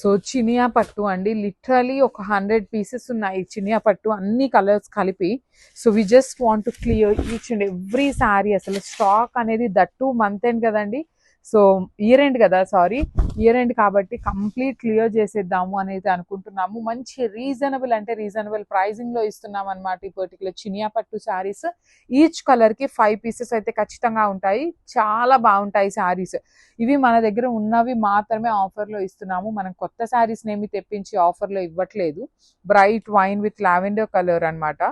So Chiniya పట్టు అండి, literally ఒక 100 పీసెస్ ఉన్నాయి చినియా పట్టు, అన్ని కలర్స్ కలిపి. So we just want to clear each and every sari. అసలు స్టాక్ అనేది దట్టు మంత్ ఎండ్ కదండి, సో ఇయర్ ఎండ్ కదా, సారీ ఇయర్ ఎండ్ కాబట్టి కంప్లీట్ క్లియర్ చేసేద్దాము అనేది అనుకుంటున్నాము. మంచి రీజనబుల్ అంటే రీజనబుల్ ప్రైజింగ్ లో ఇస్తున్నాం అనమాట ఈ పర్టికులర్ చినియా పట్టు శారీస్. ఈచ్ కలర్ కి 5 పీసెస్ అయితే ఖచ్చితంగా ఉంటాయి. చాలా బాగుంటాయి శారీస్. ఇవి మన దగ్గర ఉన్నవి మాత్రమే ఆఫర్ లో ఇస్తున్నాము. మనం కొత్త శారీస్ నేమి తెప్పించి ఆఫర్ లో ఇవ్వట్లేదు. Bright wine with lavender colour అన్నమాట.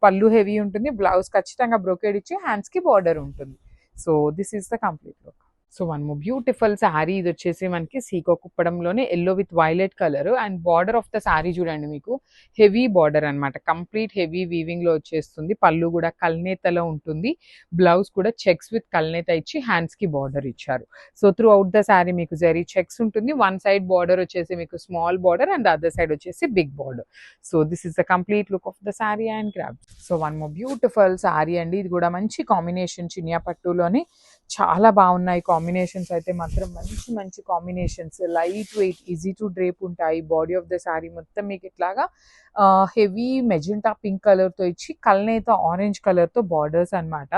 పళ్ళు హెవీ ఉంటుంది, బ్లౌజ్ ఖచ్చితంగా బ్రోకేడ్ ఇచ్చి హ్యాండ్స్ కి బార్డర్ ఉంటుంది. So this is the complete look. So one more beautiful sari. ఇది వచ్చేసి మనకి సీకో కుప్పడంలోనే yellow with violet colour. And border of the sari చూడండి, మీకు హెవీ బార్డర్ అన్నమాట. కంప్లీట్ హెవీ వీవింగ్ లో వచ్చేస్తుంది. పళ్ళు కూడా కల్నేతలో ఉంటుంది. బ్లౌజ్ కూడా చెక్స్ విత్ కల్నేత ఇచ్చి హ్యాండ్స్ కి బార్డర్ ఇచ్చారు. So throughout the sari మీకు జరీ చెక్స్ ఉంటుంది. వన్ సైడ్ బార్డర్ వచ్చేసి మీకు small border and other side వచ్చేసి big border. So this is the complete look of the sari and grab. So one more beautiful sari అండి. ఇది కూడా మంచి కాంబినేషన్ చినియా పట్టులోని. చాలా బాగున్నాయి కాంబినేషన్స్ అయితే మాత్రం, మంచి మంచి combinations. Light weight, easy to drape ఉంటాయి. బాడీ ఆఫ్ ద శారీ మొత్తం మీకు ఇట్లాగా హెవీ మెజెంటా పింక్ కలర్ తో ఇచ్చి కల్నేత ఆరెంజ్ కలర్ తో బార్డర్స్ అన్నమాట.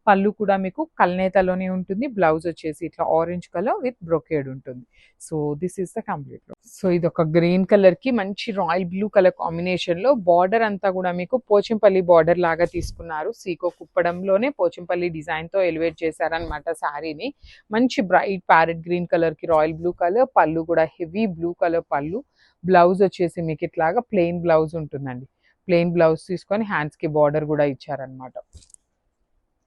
పళ్ళు కూడా మీకు కల్నేతలోనే ఉంటుంది. బ్లౌజ్ వచ్చేసి ఇట్లా ఆరెంజ్ కలర్ విత్ బ్రొకేడ్ ఉంటుంది. So this is the complete look. So ఇది ఒక గ్రీన్ కలర్ కి మంచి రాయల్ బ్లూ కలర్ కాంబినేషన్ లో బార్డర్ అంతా కూడా మీకు పోచంపల్లి బార్డర్ లాగా తీసుకున్నారు. సీకో కుప్పడంలోనే పోచంపల్లి డిజైన్ తో ఎలివేట్ చేశారనమాట శారీని. మంచి బ్రైట్ ప్యారెట్ గ్రీన్ కలర్ కి రాయల్ బ్లూ కలర్, పళ్ళు కూడా హెవీ బ్లూ కలర్ పళ్ళు. బ్లౌజ్ వచ్చేసి మీకు ఇట్లాగా ప్లెయిన్ బ్లౌజ్ ఉంటుందండి. ప్లెయిన్ బ్లౌజ్ తీసుకొని హ్యాండ్స్ కి బార్డర్ కూడా ఇచ్చారనమాట.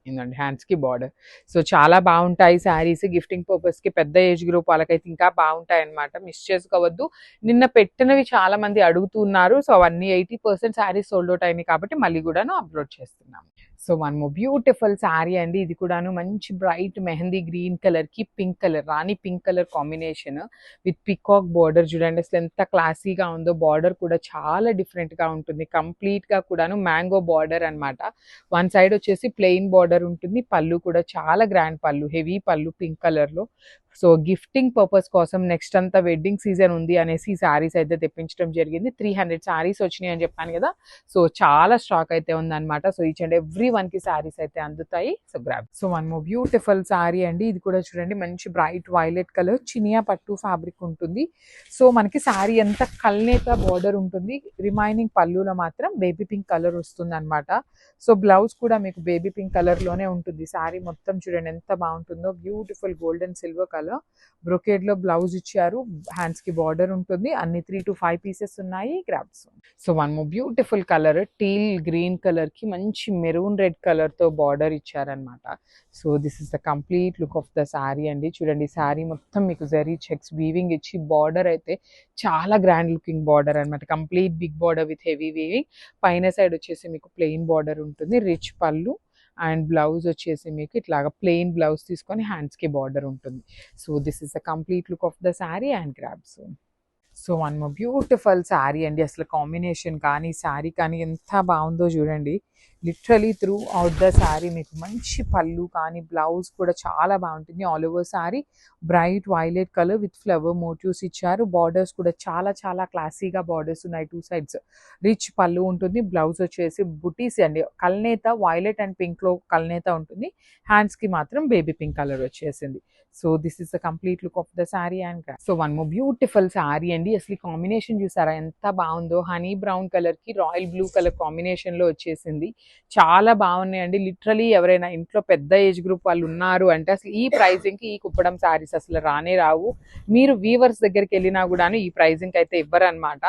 ఇందండి హ్యాండ్స్ కి బార్డర్. సో చాలా బాగుంటాయి శారీస్. గిఫ్టింగ్ పర్పస్ కి పెద్ద ఏజ్ గ్రూప్ వాళ్ళకైతే ఇంకా బాగుంటాయి అనమాట. మిస్ చేసుకోవద్దు. నిన్న పెట్టినవి చాలా మంది అడుగుతున్నారు. సో అవన్నీ 80% శారీస్ సోల్డ్ అవుట్ అయినాయి కాబట్టి మళ్ళీ కూడాను అప్లోడ్ చేస్తున్నాము. So one more beautiful sari అండి. ఇది కూడాను మంచి బ్రైట్ మెహందీ గ్రీన్ కలర్ కి pink colour, Rani pink colour combination with peacock border. చూడండి అసలు ఎంత క్లాసీగా ఉందో. బార్డర్ కూడా చాలా డిఫరెంట్ గా ఉంటుంది. కంప్లీట్ గా కూడాను మ్యాంగో బార్డర్ అన్నమాట. వన్ సైడ్ వచ్చేసి ప్లెయిన్ బార్డర్ ఉంటుంది. పళ్ళు కూడా చాలా గ్రాండ్ పళ్ళు, హెవీ పళ్ళు పింక్ కలర్ లో. సో గిఫ్టింగ్ పర్పస్ కోసం నెక్స్ట్ అంతా వెడ్డింగ్ సీజన్ ఉంది అనేసి ఈ శారీస్ అయితే తెప్పించడం జరిగింది. 300 శారీస్ వచ్చినాయి అని చెప్పాను కదా. సో చాలా స్టాక్ అయితే ఉందన్నమాట. So each and every one కి శారీస్ అయితే అందుతాయి. So grab. So one more beautiful sari అండి. ఇది కూడా చూడండి మంచి బ్రైట్ వైలెట్ కలర్ చినియా పట్టు ఫ్యాబ్రిక్ ఉంటుంది. సో మనకి శారీ అంతా కల్నేత బార్డర్ ఉంటుంది. రిమైనింగ్ పళ్ళులో మాత్రం బేబీ పింక్ కలర్ వస్తుంది అనమాట. సో బ్లౌజ్ కూడా మీకు బేబీ పింక్ కలర్ లోనే ఉంటుంది. శారీ మొత్తం చూడండి ఎంత బాగుంటుందో. Beautiful golden silver colour brocade లో బ్లౌజ్ ఇచ్చారు. హ్యాండ్స్ కి బార్డర్ ఉంటుంది. అన్ని 3 to 5 పీసెస్ ఉన్నాయి. Grabs. So one more beautiful colour teal green colour కి మంచి మెరూన్ రెడ్ కలర్ తో బార్డర్ ఇచ్చారనమాట. So this is the complete look of the sari అండి. చూడండి శారీ మొత్తం మీకు జరీ చెక్స్ వీవింగ్ ఇచ్చి బార్డర్ అయితే చాలా గ్రాండ్ లుకింగ్ బార్డర్ అనమాట. Complete big border with heavy weaving. పైన సైడ్ వచ్చేసి మీకు ప్లెయిన్ బార్డర్ ఉంటుంది. రిచ్ పళ్ళు అండ్ బ్లౌజ్ వచ్చేసి మీకు ఇట్లాగా ప్లెయిన్ బ్లౌజ్ తీసుకొని హ్యాండ్స్ కి బార్డర్ ఉంటుంది. So this is the complete look of the sari and grabs. So one more beautiful sari అండి. అసలు కాంబినేషన్ కానీ శారీ కానీ ఎంత బాగుందో చూడండి. Literally throughout the sari మీకు మంచి పళ్ళు కానీ బ్లౌజ్ కూడా చాలా బాగుంటుంది. All over sari bright violet colour with flower motifs ఇచ్చారు. బార్డర్స్ కూడా చాలా చాలా క్లాసీగా బార్డర్స్ ఉన్నాయి. 2 sides రిచ్ పళ్ళు ఉంటుంది. బ్లౌజ్ వచ్చేసి బుటీస్ అండి. కల్నేత వైలెట్ అండ్ పింక్ లో కల్నేత ఉంటుంది. హ్యాండ్స్ కి మాత్రం బేబీ పింక్ కలర్ వచ్చేసింది. So this is the complete look of the sari and so one more beautiful sari అండి. అసలు కాంబినేషన్ చూసారా ఎంత బాగుందో. హనీ బ్రౌన్ కలర్ కి రాయల్ బ్లూ కలర్ కాంబినేషన్ లో వచ్చేసింది. చాలా బాగున్నాయండి. లిటరలీ ఎవరైనా ఇంట్లో పెద్ద ఏజ్ గ్రూప్ వాళ్ళు ఉన్నారు అంటే అసలు ఈ ప్రైజింగ్ కి ఈ కుప్పడం శారీస్ అసలు రానే రావు. మీరు వీవర్స్ దగ్గరికి వెళ్ళినా కూడాను ఈ ప్రైజింగ్ అయితే ఇవ్వరు అనమాట.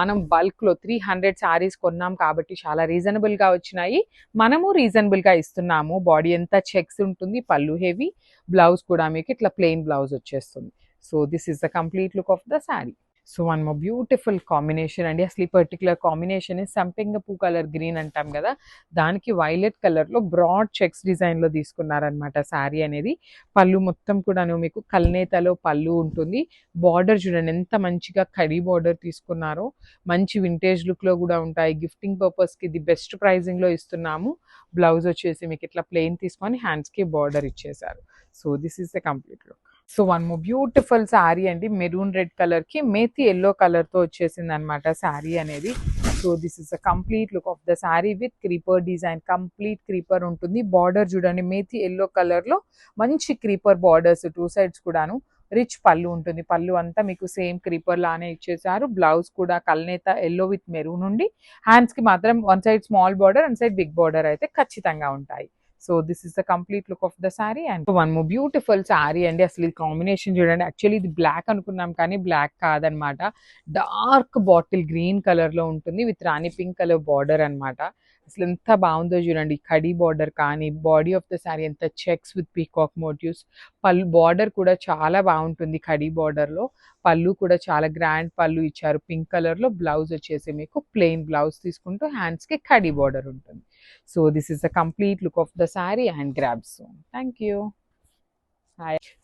మనం బల్క్ లో 300 శారీస్ కొన్నాం కాబట్టి చాలా రీజనబుల్ గా వచ్చినాయి. మనము రీజనబుల్ గా ఇస్తున్నాము. బాడీ అంతా చెక్స్ ఉంటుంది. పళ్ళు హెవీ, బ్లౌజ్ కూడా మీకు ఇట్లా ప్లెయిన్ బ్లౌజ్ వచ్చేస్తుంది. So this is the complete look of the sari. So one more beautiful combination అండి. అసలు ఈ పర్టికులర్ కాంబినేషన్ సంపెంగ పూ కలర్ గ్రీన్ అంటాం కదా, దానికి వైలెట్ కలర్ లో బ్రాడ్ చెక్స్ డిజైన్ లో తీసుకున్నారనమాట శారీ అనేది. పళ్ళు మొత్తం కూడాను మీకు కల్నేతలో పళ్ళు ఉంటుంది. బార్డర్ చూడండి ఎంత మంచిగా కడీ బార్డర్ తీసుకున్నారో. మంచి వింటేజ్ లుక్ లో కూడా ఉంటాయి. గిఫ్టింగ్ పర్పస్ కి ఇది బెస్ట్ ప్రైజింగ్ లో ఇస్తున్నాము. బ్లౌజ్ వచ్చేసి మీకు ఇట్లా ప్లెయిన్ తీసుకొని హ్యాండ్స్ కి బార్డర్ ఇచ్చేసారు. So this is the complete look. So one more beautiful sari అండి, మెరూన్ రెడ్ కలర్ కి మేతి ఎల్లో కలర్ తో వచ్చేసింది అనమాట శారీ అనేది. So this is a complete look of the sari with creeper design, complete creeper ఉంటుంది. బార్డర్ చూడండి మేతి ఎల్లో కలర్ లో మంచి క్రీపర్ బార్డర్స్ టూ సైడ్స్ కూడాను. రిచ్ పళ్ళు ఉంటుంది, పళ్ళు అంతా మీకు సేమ్ క్రీపర్ లానే ఇచ్చేసారు. బ్లౌజ్ కూడా కల్నేత ఎల్లో విత్ మెరూన్ ఉండి, హ్యాండ్స్ కి మాత్రం one side small border, one side big border అయితే ఖచ్చితంగా ఉంటాయి. So this is the complete look of the sari. And one more beautiful sari అండి, అసలు ఈ కాంబినేషన్ చూడండి. యాక్చువల్లీ ఇది బ్లాక్ అనుకున్నాం కానీ బ్లాక్ కాదనమాట, డార్క్ బాటిల్ గ్రీన్ కలర్ లో ఉంటుంది with Rani pink colour border అనమాట. అసలు ఎంత బాగుందో చూడండి, కడీ బార్డర్ కానీ బాడీ ఆఫ్ ద శారీ ఎంత చెక్స్ విత్ పీకాక్ మోటివ్స్. పళ్ళు బార్డర్ కూడా చాలా బాగుంటుంది కడీ బార్డర్ లో. పళ్ళు కూడా చాలా గ్రాండ్ పళ్ళు ఇచ్చారు పింక్ కలర్ లో. బ్లౌజ్ వచ్చేసి మీకు ప్లెయిన్ బ్లౌజ్ తీసుకుంటూ హ్యాండ్స్ కి కడీ బార్డర్ ఉంటుంది. So this is the complete look of the sari and grabs. Thank you.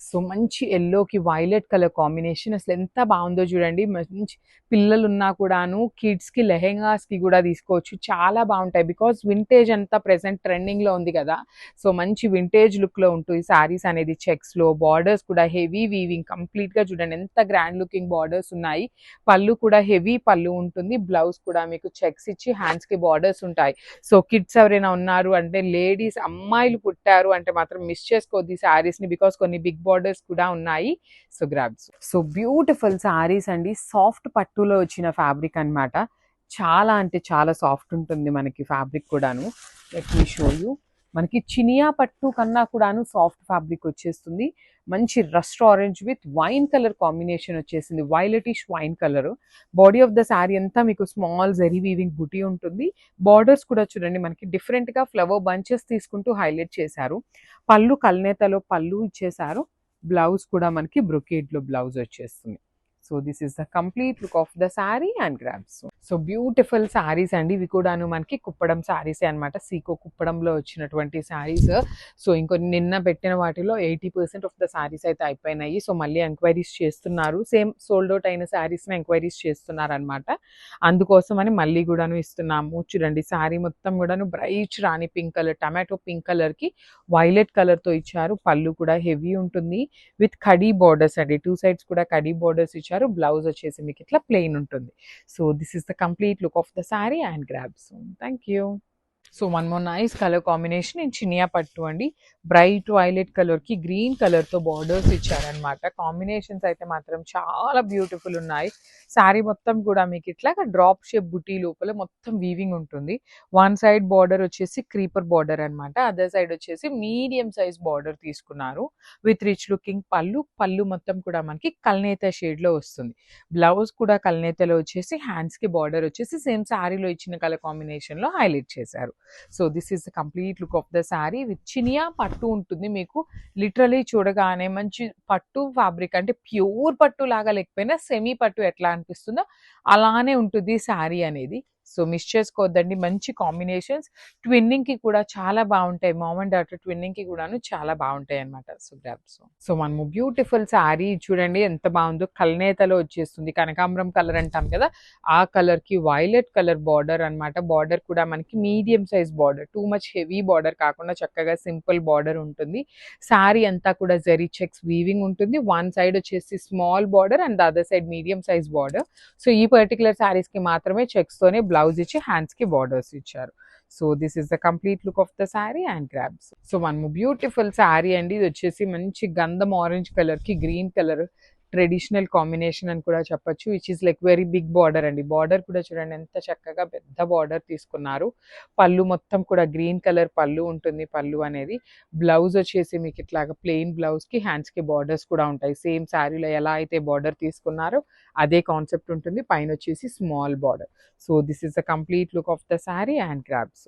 So మంచి ఎల్లోకి వైలెట్ కలర్ కాంబినేషన్, అసలు ఎంత బాగుందో చూడండి. మంచి పిల్లలు ఉన్నా కూడాను కిడ్స్ కి లెహెంగాస్ కి కూడా తీసుకోవచ్చు, చాలా బాగుంటాయి. బికాస్ వింటేజ్ అంతా ప్రెసెంట్ ట్రెండింగ్ లో ఉంది కదా, సో మంచి వింటేజ్ లుక్ లో ఉంటుంది సారీస్ అనేది. చెక్స్ లో బార్డర్స్ కూడా హెవీ వీవింగ్, కంప్లీట్ గా చూడండి ఎంత గ్రాండ్ లుకింగ్ బార్డర్స్ ఉన్నాయి. పళ్ళు కూడా హెవీ పళ్ళు ఉంటుంది. బ్లౌజ్ కూడా మీకు చెక్స్ ఇచ్చి హ్యాండ్స్ కి బార్డర్స్ ఉంటాయి. సో కిడ్స్ ఎవరైనా ఉన్నారు అంటే, లేడీస్ అమ్మాయిలు పుట్టారు అంటే మాత్రం మిస్ చేసుకోవద్దు ఈ సారీస్ ని, బికాస్ కొన్ని బిగ్ బార్డర్స్ కూడా ఉన్నాయి. So grabs. So beautiful saris అండి, సాఫ్ట్ పట్టులో వచ్చిన ఫ్యాబ్రిక్ అన్నమాట. చాలా అంటే చాలా సాఫ్ట్ ఉంటుంది మనకి ఫ్యాబ్రిక్ కూడాను. Let me show you. మనకి చినియా పట్టు కన్నా కూడాను సాఫ్ట్ ఫ్యాబ్రిక్ వచ్చేస్తుంది. మంచి rust orange with wine colour combination వచ్చేసింది, violetish wine colour. Body of the sari అంతా మీకు స్మాల్ జరీ వీవింగ్ బుటీ ఉంటుంది. బార్డర్స్ కూడా చూడండి మనకి డిఫరెంట్ గా ఫ్లవర్ బంచెస్ తీసుకుంటూ హైలైట్ చేశారు. పళ్ళు కల్నేతలో పళ్ళు ఇచ్చేసారు. బ్లౌజ్ కూడా మనకి బ్రొకేడ్ లో బ్లౌజ్ వచ్చేస్తుంది. So this is the complete look of the sari and grabs. So beautiful saris అండి, ఇవి కూడాను మనకి కుప్పడం శారీసే అనమాట. సీకో కుప్పడంలో వచ్చినటువంటి శారీస్. సో ఇంకొన్ని నిన్న పెట్టిన వాటిలో 80% ఆఫ్ ద శారీస్ అయితే అయిపోయినాయి. సో మళ్ళీ ఎంక్వైరీస్ చేస్తున్నారు, సేమ్ సోల్డ్ అవుట్ అయిన శారీస్ ఎంక్వైరీస్ చేస్తున్నారు అనమాట. అందుకోసమని మళ్ళీ కూడాను ఇస్తున్నాము. చూడండి శారీ మొత్తం కూడాను bright rani pink colour, tomato pink colour కి వైలెట్ కలర్ తో ఇచ్చారు. పళ్ళు కూడా హెవీ ఉంటుంది విత్ కడీ బార్డర్స్ అండి, టూ సైడ్స్ కూడా కడీ బార్డర్స్ ఇచ్చారు. బ్లౌజ్ వచ్చేసి మీకు ఇట్లా ప్లెయిన్ ఉంటుంది. So this is the complete look of the sari and grabs. Thank you. So one more nice colour combination in Chiniya పట్టు అండి. బ్రైట్ వైలెట్ కలర్ కి గ్రీన్ కలర్ తో బార్డర్స్ ఇచ్చారనమాట. కాంబినేషన్స్ అయితే మాత్రం చాలా బ్యూటిఫుల్ ఉన్నాయి. శారీ మొత్తం కూడా మీకు ఇట్లా డ్రాప్ షేప్ బుటీ లోపల మొత్తం వీవింగ్ ఉంటుంది. వన్ సైడ్ బార్డర్ వచ్చేసి క్రీపర్ బార్డర్ అనమాట, అదర్ సైడ్ వచ్చేసి మీడియం సైజ్ బార్డర్ తీసుకున్నారు విత్ రిచ్ లుకింగ్ పళ్ళు. పళ్ళు మొత్తం కూడా మనకి కల్నేత షేడ్ లో వస్తుంది. బ్లౌజ్ కూడా కల్నేతలో వచ్చేసి హ్యాండ్స్ కి బార్డర్ వచ్చేసి సేమ్ శారీలో ఇచ్చిన కలర్ కాంబినేషన్ లో హైలైట్ చేశారు. So this is the complete look of the sari with Chiniya పట్టు ఉంటుంది. మీకు లిటరలీ చూడగానే మంచి పట్టు ఫ్యాబ్రిక్, అంటే ప్యూర్ పట్టు లాగా లేకపోయినా సెమీ పట్టు ఎట్లా అనిపిస్తుందో అలానే ఉంటుంది శారీ అనేది. సో మిస్ చేసుకోవద్దండి, మంచి కాంబినేషన్స్. ట్విన్నింగ్ కి కూడా చాలా బాగుంటాయి, మామ్ అండ్ డాటర్ ట్విన్నింగ్ కి కూడాను చాలా బాగుంటాయి అనమాట. So grabs. సో మనము బ్యూటిఫుల్ శారీ చూడండి ఎంత బాగుందో, కల్నేతలో వచ్చేస్తుంది. కనకాంబరం కలర్ అంటాం కదా, ఆ కలర్ కి వైలెట్ కలర్ బార్డర్ అనమాట. బార్డర్ కూడా మనకి medium size border, too much heavy border కాకుండా చక్కగా సింపుల్ బార్డర్ ఉంటుంది. శారీ అంతా కూడా జరీ చెక్స్ వీవింగ్ ఉంటుంది. వన్ సైడ్ వచ్చేసి small border and the other side medium size border. So ఈ పర్టికులర్ శారీస్ కి మాత్రమే చెక్స్ తోనే బ్లౌజ్ ఇచ్చి హ్యాండ్స్ కి బార్డర్స్ ఇచ్చారు. So this is the complete look of the sari and grabs. So one beautiful sari అండి, ఇది వచ్చేసి మంచి గంధం ఆరెంజ్ కలర్ కి గ్రీన్ కలర్ ట్రెడిషనల్ కాంబినేషన్ అని కూడా చెప్పొచ్చు, which is like very big border అండి. బార్డర్ కూడా చూడండి ఎంత చక్కగా పెద్ద బార్డర్ తీసుకున్నారు. పళ్ళు మొత్తం కూడా గ్రీన్ కలర్ పళ్ళు ఉంటుంది. పళ్ళు అనేది బ్లౌజ్ వచ్చేసి మీకు ఇట్లాగా ప్లెయిన్ బ్లౌజ్ కి హ్యాండ్స్ కి బార్డర్స్ కూడా ఉంటాయి. సేమ్ శారీలో ఎలా అయితే బార్డర్ తీసుకున్నారో అదే కాన్సెప్ట్ ఉంటుంది. పైన వచ్చేసి small border. So this is the complete look of the sari and grabs.